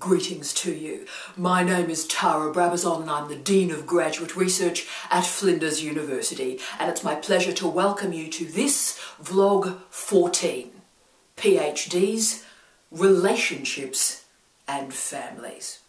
Greetings to you. My name is Tara Brabazon and I'm the Dean of Graduate Research at Flinders University, and it's my pleasure to welcome you to this vlog 14, PhDs, Relationships and Families.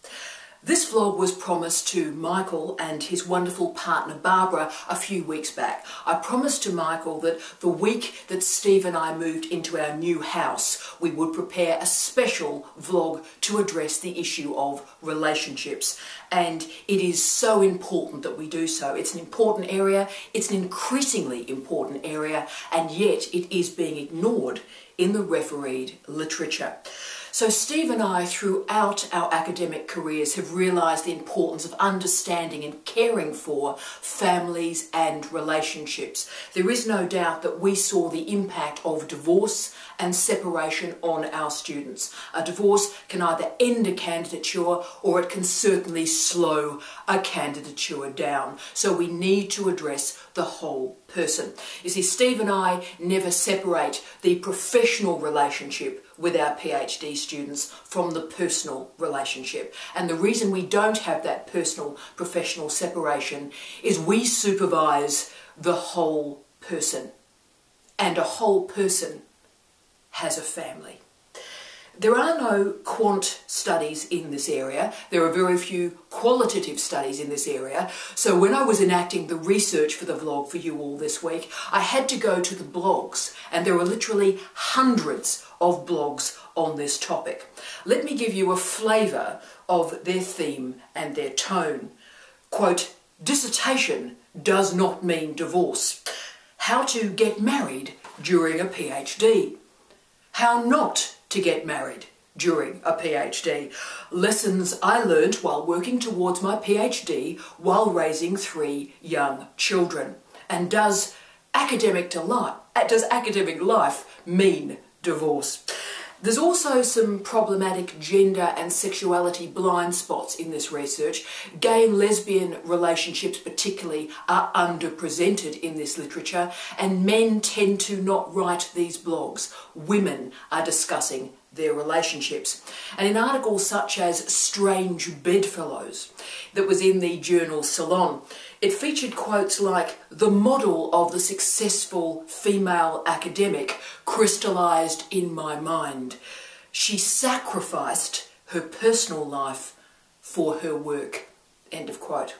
This vlog was promised to Michael and his wonderful partner Barbara a few weeks back. I promised to Michael that the week that Steve and I moved into our new house, we would prepare a special vlog to address the issue of relationships. And it is so important that we do so. It's an important area, it's an increasingly important area, and yet it is being ignored in the refereed literature. So Steve and I, throughout our academic careers, have realised the importance of understanding and caring for families and relationships. There is no doubt that we saw the impact of divorce and separation on our students. A divorce can either end a candidature or it can certainly slow a candidature down. So we need to address the whole person. You see, Steve and I never separate the professional relationship with our PhD students from the personal relationship. And the reason we don't have that personal professional separation is we supervise the whole person. And a whole person has a family. There are no quant studies in this area. There are very few qualitative studies in this area. So when I was enacting the research for the vlog for you all this week, I had to go to the blogs, and there are literally hundreds of blogs on this topic. Let me give you a flavour of their theme and their tone. Quote, "Dissertation does not mean divorce. How to get married during a PhD. How not to get married during a PhD. Lessons I learnt while working towards my PhD while raising 3 young children. And does academic life mean divorce?" There's also some problematic gender and sexuality blind spots in this research. Gay and lesbian relationships particularly are underrepresented in this literature, and men tend to not write these blogs. Women are discussing their relationships. And in articles such as Strange Bedfellows that was in the journal Salon, it featured quotes like, "The model of the successful female academic crystallised in my mind. She sacrificed her personal life for her work." End of quote.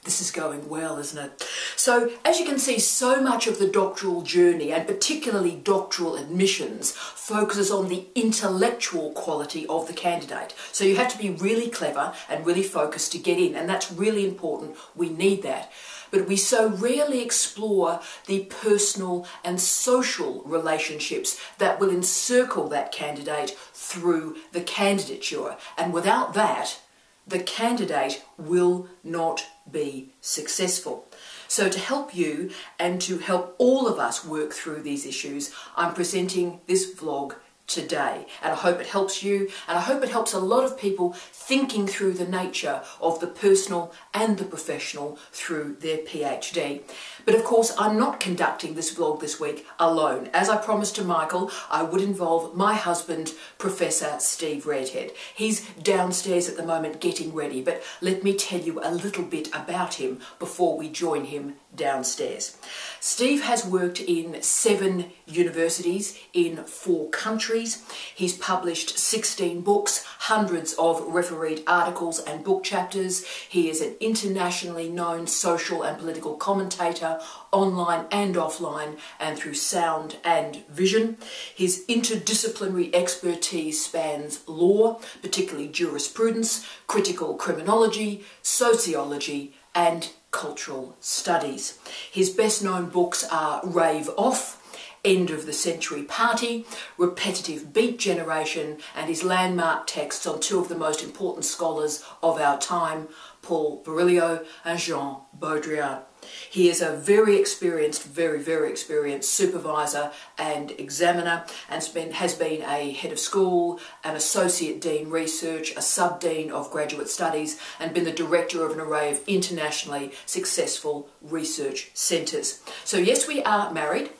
This is going well, isn't it? So, as you can see, so much of the doctoral journey, and particularly doctoral admissions, focuses on the intellectual quality of the candidate. So you have to be really clever and really focused to get in, and that's really important. We need that. But we so rarely explore the personal and social relationships that will encircle that candidate through the candidature. And without that, the candidate will not be successful. So to help you and to help all of us work through these issues, I'm presenting this vlog today, and I hope it helps you, and I hope it helps a lot of people thinking through the nature of the personal and the professional through their PhD. But of course, I'm not conducting this vlog this week alone. As I promised to Michael, I would involve my husband, Professor Steve Redhead. He's downstairs at the moment getting ready, but let me tell you a little bit about him before we join him downstairs. Steve has worked in 7 universities in 4 countries. He's published 16 books, hundreds of refereed articles and book chapters. He is an internationally known social and political commentator, online and offline, and through sound and vision. His interdisciplinary expertise spans law, particularly jurisprudence, critical criminology, sociology, and cultural studies. His best-known books are Rave Off, End of the Century Party, Repetitive Beat Generation, and his landmark texts on 2 of the most important scholars of our time, Paul Virilio and Jean Baudrillard. He is a very experienced, very experienced supervisor and examiner, and has been a head of school, an associate dean research, a sub-dean of graduate studies, and been the director of an array of internationally successful research centres. So yes, we are married.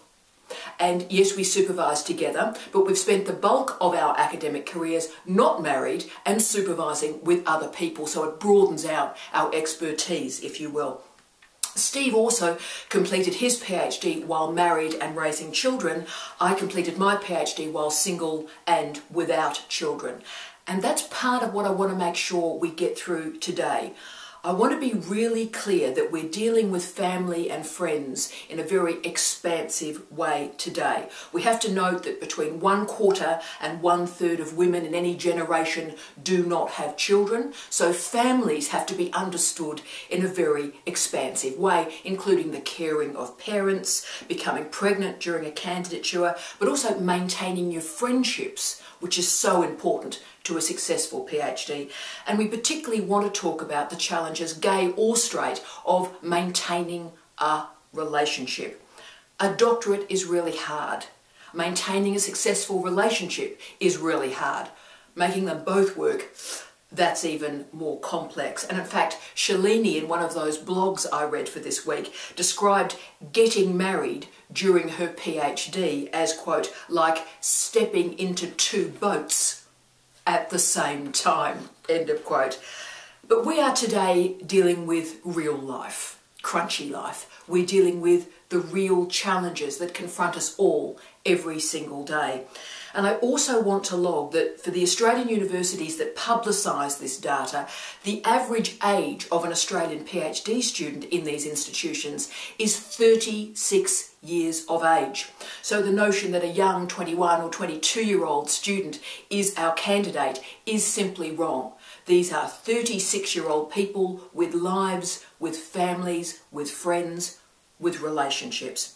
And yes, we supervise together, but we've spent the bulk of our academic careers not married and supervising with other people, so it broadens out our expertise, if you will. Steve also completed his PhD while married and raising children. I completed my PhD while single and without children. And that's part of what I want to make sure we get through today. I want to be really clear that we're dealing with family and friends in a very expansive way today. We have to note that between 1/4 and 1/3 of women in any generation do not have children, so families have to be understood in a very expansive way, including the caring of parents, becoming pregnant during a candidature, but also maintaining your friendships, which is so important to a successful PhD. And we particularly want to talk about the challenges, gay or straight, of maintaining a relationship. A doctorate is really hard. Maintaining a successful relationship is really hard. Making them both work, that's even more complex. And in fact, Shalini, in one of those blogs I read for this week, described getting married during her PhD as, quote, like stepping into two boats at the same time, end of quote. But we are today dealing with real life, crunchy life. We're dealing with the real challenges that confront us all every single day. And I also want to log that for the Australian universities that publicise this data, the average age of an Australian PhD student in these institutions is 36 years of age. So the notion that a young 21 or 22-year-old student is our candidate is simply wrong. These are 36-year-old people with lives, with families, with friends, with relationships.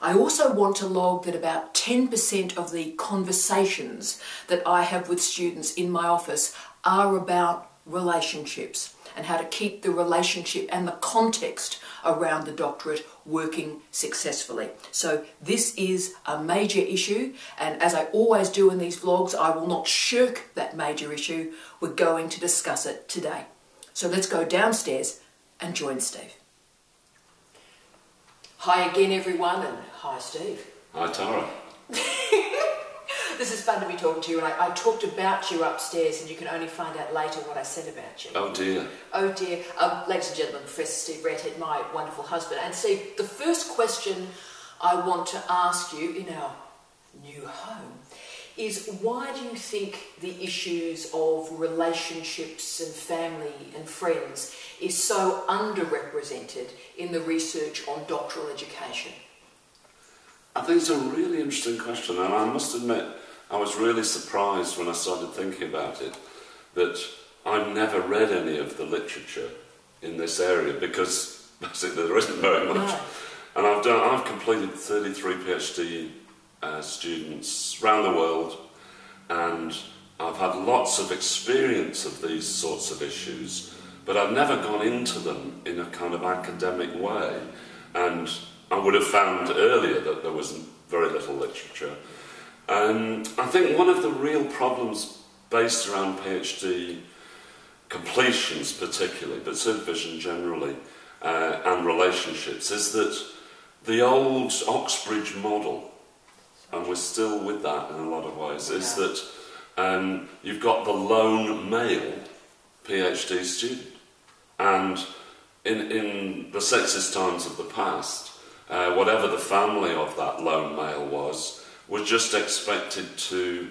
I also want to log that about 10% of the conversations that I have with students in my office are about relationships and how to keep the relationship and the context around the doctorate working successfully. So this is a major issue, and as I always do in these vlogs, I will not shirk that major issue. We're going to discuss it today. So let's go downstairs and join Steve. Hi again, everyone, and hi, Steve. Hi, Tara. This is fun to be talking to you, and I talked about you upstairs, and you can only find out later what I said about you. Oh dear. Oh dear. Ladies and gentlemen, Professor Steve Redhead, my wonderful husband. And Steve, the first question I want to ask you in our new home is, why do you think the issues of relationships and family and friends is so underrepresented in the research on doctoral education? I think it's a really interesting question, and I must admit I was really surprised when I started thinking about it that I've never read any of the literature in this area, because basically there isn't very much. No. And I've completed 33 PhD students around the world, and I've had lots of experience of these sorts of issues, but I've never gone into them in a kind of academic way, and I would have found earlier that there was very little literature. I think one of the real problems based around PhD completions particularly, but supervision generally, and relationships, is that the old Oxbridge model, and we're still with that in a lot of ways, is that you've got the lone male PhD student, and in the sexist times of the past, whatever the family of that lone male was just expected to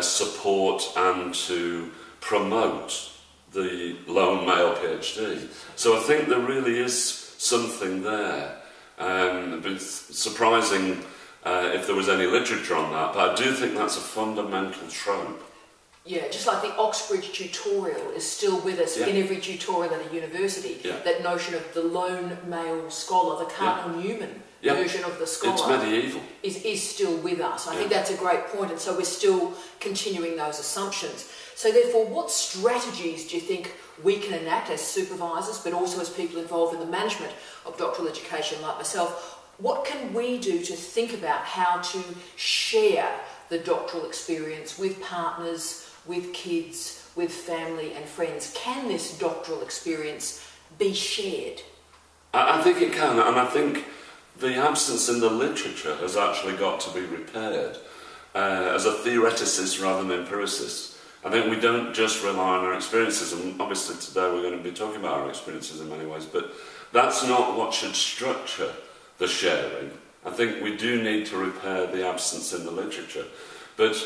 support and to promote the lone male PhD. So I think there really is something there. It'd be surprising if there was any literature on that, but I do think that's a fundamental trope. Yeah, just like the Oxbridge tutorial is still with us in every tutorial at a university. That notion of the lone male scholar, the Cardinal Newman version of the scholar, it's medieval, is still with us. I think that's a great point, and so we're still continuing those assumptions. So therefore, what strategies do you think we can enact as supervisors, but also as people involved in the management of doctoral education like myself? What can we do to think about how to share the doctoral experience with partners, with kids, with family and friends? Can this doctoral experience be shared? I think it can, and I think the absence in the literature has actually got to be repaired as a theoreticist rather than empiricist. I think we don't just rely on our experiences, and obviously today we're going to be talking about our experiences in many ways, but that's not what should structure the sharing. I think we do need to repair the absence in the literature, but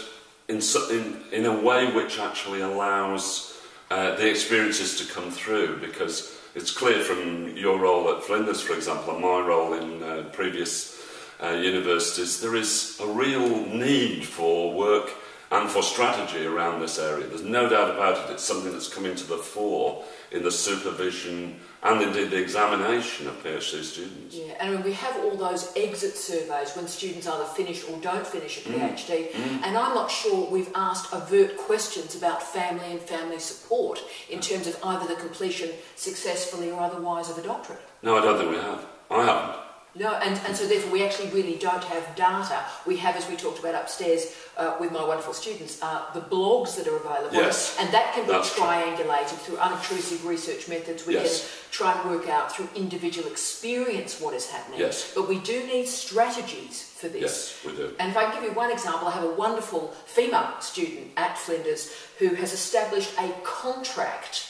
in a way which actually allows the experiences to come through, because it's clear from your role at Flinders, for example, and my role in previous universities, there is a real need for work and for strategy around this area. There's no doubt about it. It's something that's coming to the fore in the supervision and indeed the examination of PhD students. Yeah, and I mean, we have all those exit surveys when students either finish or don't finish a PhD, and I'm not sure we've asked overt questions about family and family support in terms of either the completion successfully or otherwise of a doctorate. No, I don't think we have. I haven't. No, and so therefore we actually really don't have data. We have, as we talked about upstairs with my wonderful students, the blogs that are available. Yes, and that can be that's triangulated through unobtrusive research methods. We Yes. can try and work out through individual experience what is happening. Yes. But we do need strategies for this. Yes, we do. And if I can give you one example, I have a wonderful female student at Flinders who has established a contract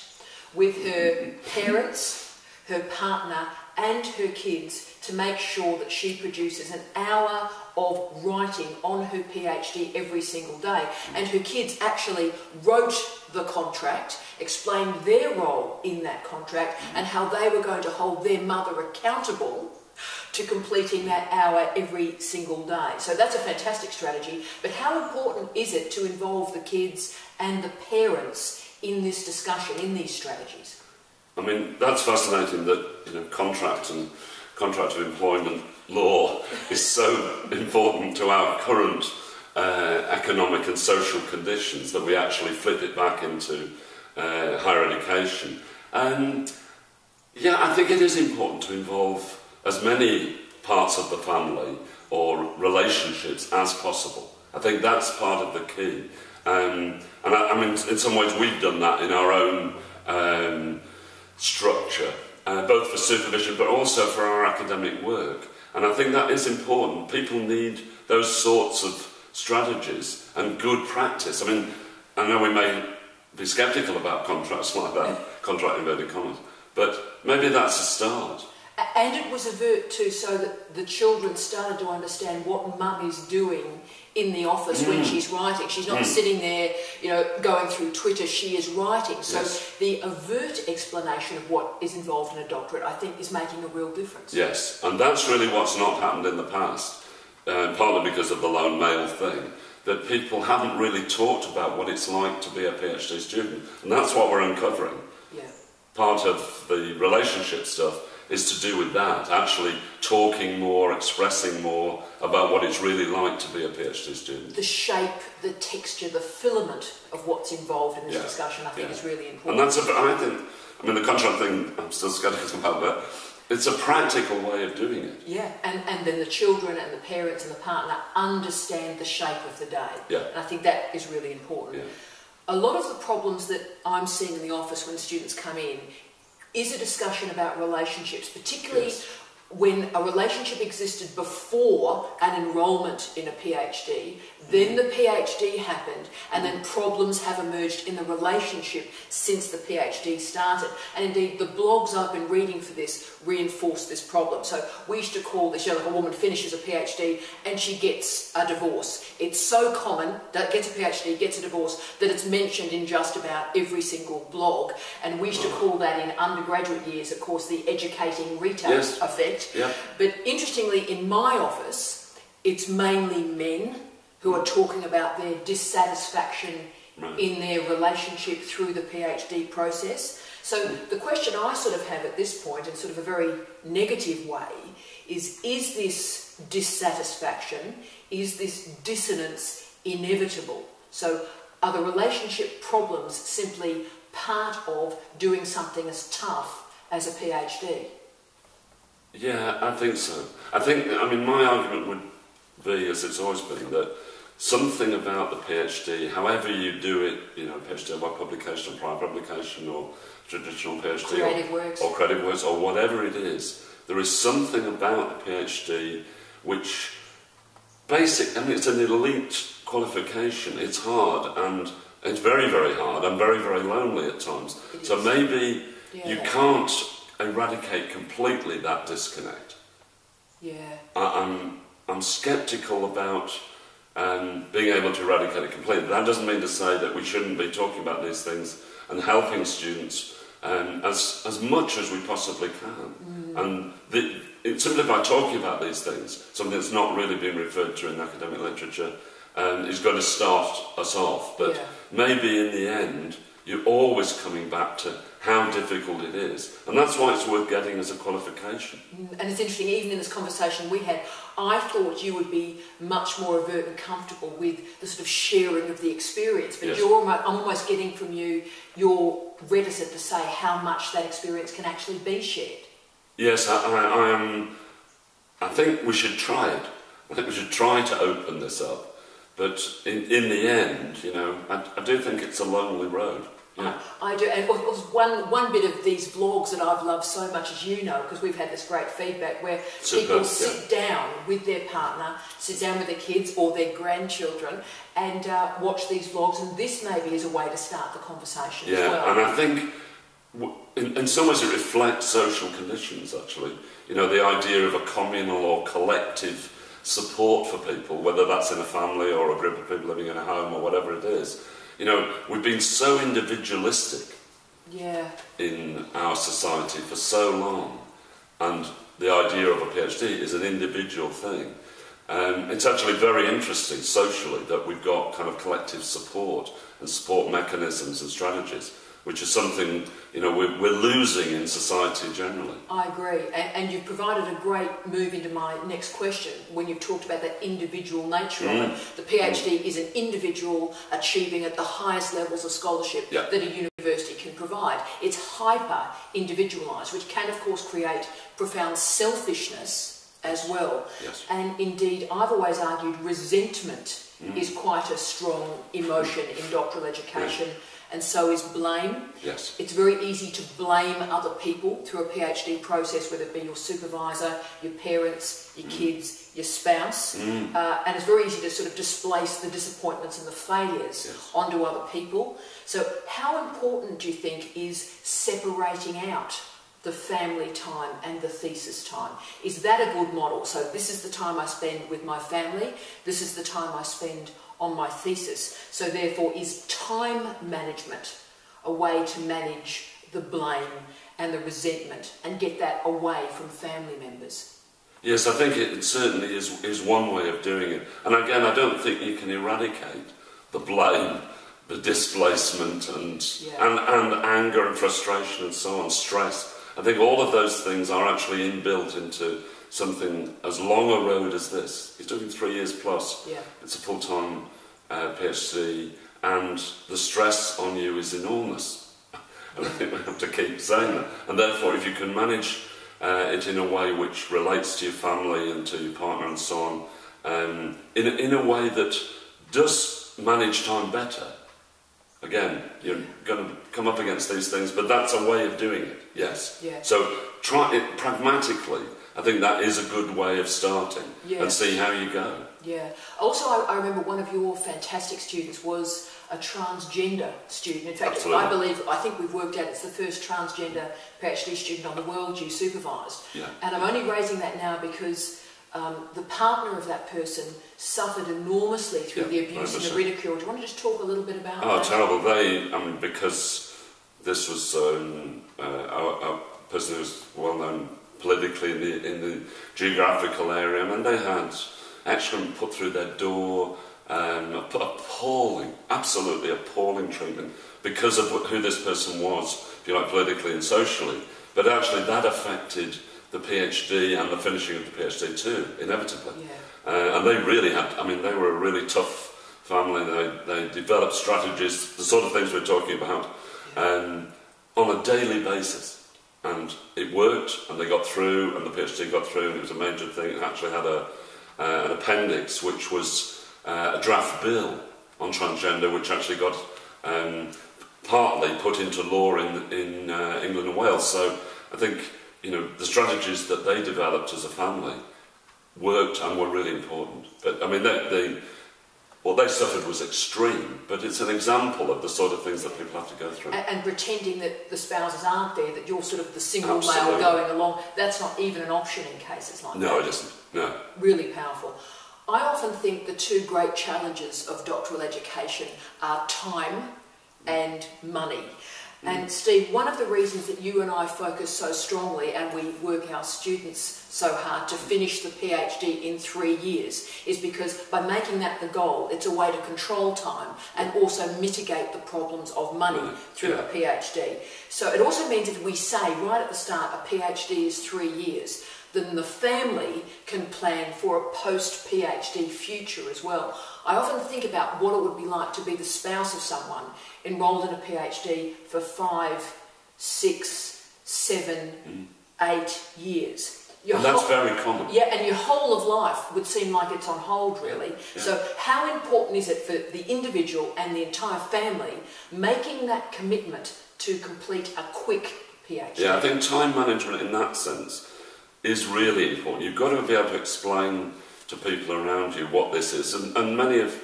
with her parents, her partner and her kids to make sure that she produces an hour of writing on her PhD every single day. And her kids actually wrote the contract, explained their role in that contract and how they were going to hold their mother accountable to completing that hour every single day. So that's a fantastic strategy, but how important is it to involve the kids and the parents in this discussion, in these strategies? I mean, that's fascinating that, you know, contract of employment law is so important to our current economic and social conditions that we actually flip it back into higher education. Yeah, I think it is important to involve as many parts of the family or relationships as possible. I think that's part of the key. And I mean, in some ways we've done that in our own structure, both for supervision but also for our academic work. And I think that is important. People need those sorts of strategies and good practice. I mean, I know we may be sceptical about contracts like that, contract inverted commas, but maybe that's a start. And it was overt too, so that the children started to understand what mum is doing in the office when she's writing. She's not sitting there, you know, going through Twitter, she is writing. So Yes. the overt explanation of what is involved in a doctorate, I think, is making a real difference. Yes, and that's really what's not happened in the past, partly because of the lone male thing, that people haven't really talked about what it's like to be a PhD student. And that's what we're uncovering. Yeah. Part of the relationship stuff is to do with that, actually talking more, expressing more about what it's really like to be a PhD student. The shape, the texture, the filament of what's involved in this Yeah. discussion, I think, is really And important. that's I mean, the contract thing, I'm still sceptical about that. It's a practical way of doing it. Yeah, and then the children and the parents and the partner understand the shape of the day. Yeah. And I think that is really important. Yeah. A lot of the problems that I'm seeing in the office when students come in is a discussion about relationships, particularly Yes. when a relationship existed before an enrolment in a PhD, then the PhD happened, and then problems have emerged in the relationship since the PhD started. And indeed, the blogs I've been reading for this reinforce this problem. So we used to call this, you know, like a woman finishes a PhD and she gets a divorce. It's so common that gets a PhD, gets a divorce, that it's mentioned in just about every single blog. And we used to call that in undergraduate years, of course, the educating retail Yes. effect. Yeah. But interestingly, in my office, it's mainly men who are talking about their dissatisfaction in their relationship through the PhD process. So the question I sort of have at this point, in sort of a very negative way, is this dissatisfaction, is this dissonance inevitable? So are the relationship problems simply part of doing something as tough as a PhD? Yeah, I think so. I mean, my argument would be, as it's always been, that something about the PhD, however you do it, you know, PhD by publication or prior publication or traditional PhD Creative works. or creative works or whatever it is, there is something about the PhD which it's an elite qualification. It's hard, and it's very, very hard, and very, very lonely at times. So maybe you can't eradicate completely that disconnect. Yeah. I'm sceptical about being able to eradicate it completely. That doesn't mean to say that we shouldn't be talking about these things and helping students as much as we possibly can. And simply by talking about these things, something that's not really been referred to in academic literature, is going to start us off. But maybe in the end, you're always coming back to how difficult it is. And that's why it's worth getting as a qualification. And it's interesting, even in this conversation we had, I thought you would be much more overt and comfortable with the sort of sharing of the experience. But I'm almost getting from you, you're reticent to say how much that experience can actually be shared. Yes, I think we should try it. I think we should try to open this up. But in the end, you know, I do think it's a lonely road. Yeah. I do, and one bit of these vlogs that I've loved so much, as you know, because we've had this great feedback where people sit down with their partner, sit down with their kids or their grandchildren and watch these vlogs, and this maybe is a way to start the conversation as well. And I think in some ways it reflects social conditions, actually. You know, the idea of a communal or collective support for people, whether that's in a family or a group of people living in a home or whatever it is. You know, we've been so individualistic in our society for so long, and the idea of a PhD is an individual thing. It's actually very interesting socially that we've got kind of collective support and support mechanisms and strategies, which is something, you know, we're losing in society generally. I agree, and you've provided a great move into my next question when you've talked about that individual nature of it. The PhD is an individual achieving at the highest levels of scholarship that a university can provide. It's hyper-individualised, which can of course create profound selfishness as well. Yes. And indeed, I've always argued resentment is quite a strong emotion in doctoral education. And so is blame. Yes. It's very easy to blame other people through a PhD process, whether it be your supervisor, your parents, your kids, your spouse. And it's very easy to sort of displace the disappointments and the failures onto other people. So how important do you think is separating out the family time and the thesis time? Is that a good model? So this is the time I spend with my family, this is the time I spend on my thesis. So therefore, is time management a way to manage the blame and the resentment and get that away from family members? Yes, I think it certainly is one way of doing it. And again, I don't think you can eradicate the blame, the displacement and anger and frustration and so on, stress. I think all of those things are actually inbuilt into something as long a road as this. You're talking 3 years plus. It's a full-time PhD, and the stress on you is enormous. And I think we have to keep saying that. And therefore, if you can manage it in a way which relates to your family and to your partner and so on, in a way that does manage time better, again, you're going to come up against these things, but that's a way of doing it, yes. So try it pragmatically. I think that is a good way of starting and see how you go. Also, I remember one of your fantastic students was a transgender student. In fact, I think we've worked out it's the first transgender PhD student on the world you supervised. And I'm only raising that now because the partner of that person suffered enormously through the abuse and the ridicule. Do you want to just talk a little bit about that? Oh, terrible. Because this was a person who was well known politically in the geographical area, and they had excrement put through their door, appalling, absolutely appalling treatment because of who this person was, if you like, politically and socially. But actually that affected the PhD and the finishing of the PhD too, inevitably. And they really had, they were a really tough family. They developed strategies, the sort of things we're talking about, on a daily basis. And it worked, and they got through, and the PhD got through, and it was a major thing. It actually had an appendix, which was a draft bill on transgender, which actually got partly put into law in England and Wales. So I think you know, the strategies that they developed as a family worked and were really important. But I mean, what they suffered was extreme, but it's an example of the sort of things that people have to go through. And pretending that the spouses aren't there, that you're sort of the single Absolutely. male going along, that's not even an option in cases like that. No, it isn't. No. Really powerful. I often think the two great challenges of doctoral education are time and money. And Steve, one of the reasons that you and I focus so strongly and we work our students so hard to finish the PhD in 3 years is because by making that the goal, it's a way to control time and also mitigate the problems of money through a PhD. So it also means if we say right at the start a PhD is 3 years, then the family can plan for a post-PhD future as well. I often think about what it would be like to be the spouse of someone enrolled in a PhD for 5, 6, 7, 8 years. And that's very common. Yeah, and your whole of life would seem like it's on hold, really. Yeah. So how important is it for the individual and the entire family making that commitment to complete a quick PhD? Yeah, I think time management in that sense is really important. You've got to be able to explain to people around you what this is, and many of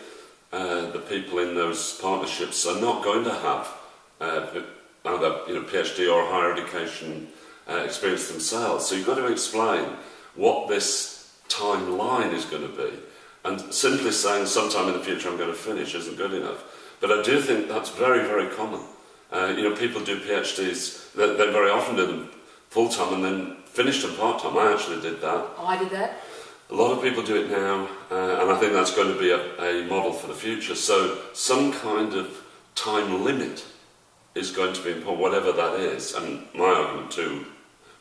the people in those partnerships are not going to have either PhD or higher education experience themselves. So you've got to explain what this timeline is going to be, and simply saying sometime in the future I'm going to finish isn't good enough. But I do think that's very, very common. People do PhDs, they very often do them full-time and then finish them part-time. I actually did that. I did that. A lot of people do it now, and I think that's going to be a model for the future. So some kind of time limit is going to be important, whatever that is. And my argument too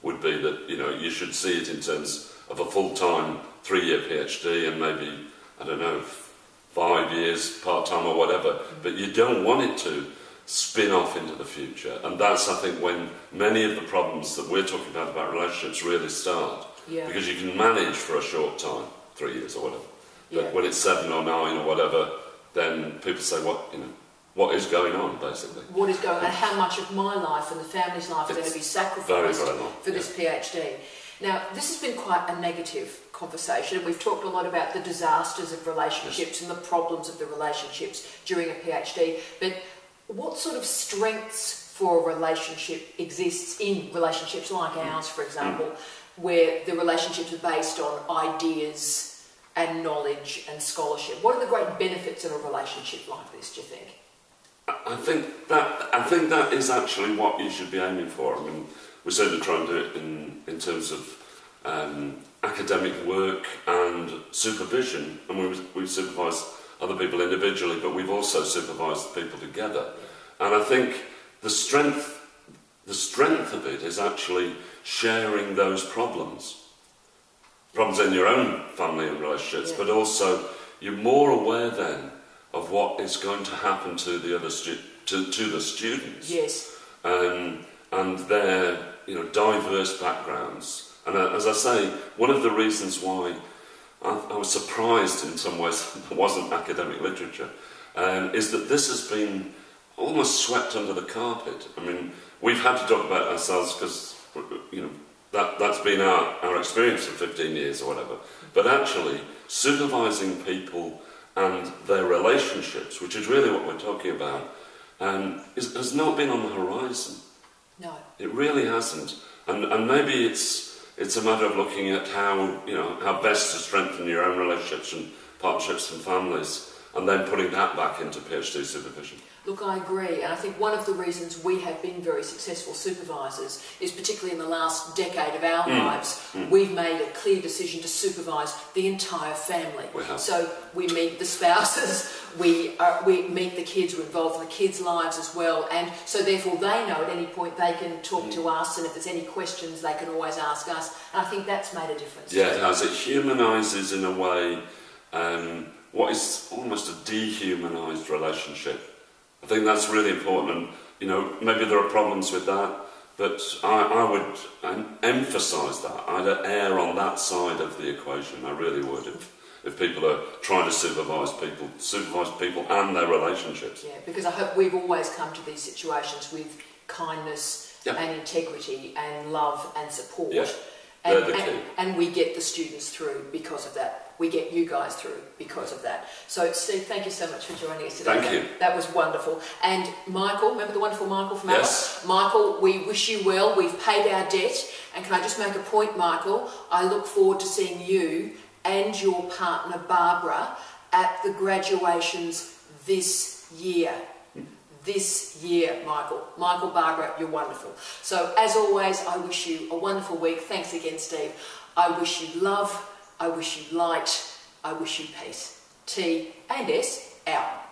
would be that you should see it in terms of a full-time 3-year PhD and maybe, I don't know, 5 years part-time or whatever. But you don't want it to spin off into the future. And that's, I think, when many of the problems that we're talking about relationships really start. Yeah. Because you can manage for a short time, 3 years or whatever. But Yeah. when it's 7 or 9 or whatever, then people say, what is going on, basically? What is going on, and how much of my life and the family's life is going to be sacrificed very, very long, for this PhD. Now, this has been quite a negative conversation. We've talked a lot about the disasters of relationships and the problems of the relationships during a PhD, but what sort of strengths for a relationship exists in relationships like ours, for example, where the relationships are based on ideas and knowledge and scholarship? What are the great benefits of a relationship like this, do you think? I think that is actually what you should be aiming for. I mean, we certainly try and do it in terms of academic work and supervision, and we supervise other people individually, but we've also supervised people together. And I think the strength of it is actually sharing those problems in your own family and relationships, but also you're more aware then of what is going to happen to the other to the students. Yes. And their diverse backgrounds. And as I say, one of the reasons why I was surprised in some ways that there wasn't academic literature is that this has been almost swept under the carpet. I mean, we've had to talk about it ourselves because that's been our experience for 15 years or whatever. But actually, supervising people and their relationships, which is really what we're talking about, has not been on the horizon. No. It really hasn't. And maybe it's a matter of looking at how best to strengthen your own relationships and partnerships and families, and then putting that back into PhD supervision. Look, I agree, and I think one of the reasons we have been very successful supervisors is particularly in the last decade of our lives, we've made a clear decision to supervise the entire family. We have. So we meet the spouses, we meet the kids, we're involved in the kids' lives as well, and so therefore they know at any point they can talk to us, and if there's any questions they can always ask us, and I think that's made a difference. Yeah, it has. It humanises in a way what is almost a dehumanised relationship. I think that's really important, and maybe there are problems with that, but I would emphasise that. I'd err on that side of the equation. I really would. If people are trying to supervise people and their relationships. Yeah, because I hope we've always come to these situations with kindness Yep. and integrity and love and support. Yeah. They're the key. And we get the students through because of that. We get you guys through because of that. So, Steve, thank you so much for joining us today. Thank you. That was wonderful. And Michael, remember the wonderful Michael from Yes. Alice? Michael, we wish you well. We've paid our debt. And can I just make a point, Michael? I look forward to seeing you and your partner, Barbara, at the graduations this year. This year, Michael. Michael, Barbara, you're wonderful. So, as always, I wish you a wonderful week. Thanks again, Steve. I wish you love. I wish you light. I wish you peace. T and S out.